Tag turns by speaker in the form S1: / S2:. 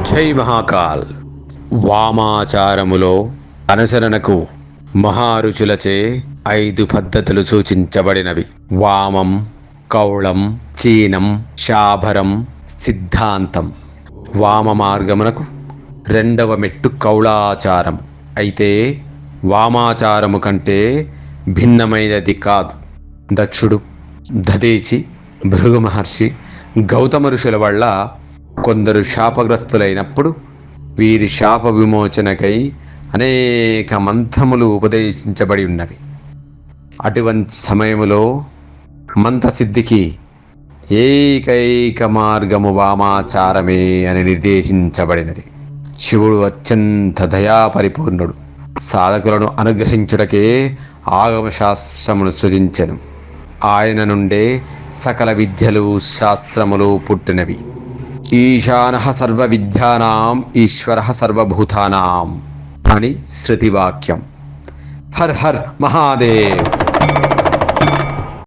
S1: జై మహాకాల్. వామాచారములో అనుసరణకు మహారుచులచే 5 పద్ధతులు సూచించబడినవి. వామం, కౌళం, చీనం, శాభరం, సిద్ధాంతం. వామ మార్గమునకు 2వ మెట్టు కౌళాచారం. అయితే వామాచారము కంటే భిన్నమైనది కాదు. దక్షుడు, దధీచి, భృగు మహర్షి, గౌతమ ఋషుల వల్ల కొందరు శాపగ్రస్తులైనప్పుడు వీరి శాప విమోచనకై అనేక మంత్రములు ఉపదేశించబడి ఉన్నవి. అటువంటి సమయములో మంత్రసిద్ధికి ఏకైక మార్గము వామాచారమే అని నిర్దేశించబడినది. శివుడు అత్యంత దయాపరిపూర్ణుడు. సాధకులను అనుగ్రహించుటకే ఆగమశాస్త్రమును సృజించెను. ఆయన నుండే సకల విద్యలు శాస్త్రములు పుట్టినవి. ఈశానః సర్వ విద్యానాం ఈశ్వరః సర్వభూతానాం అని శృతివాక్యం. Her her Mahadev.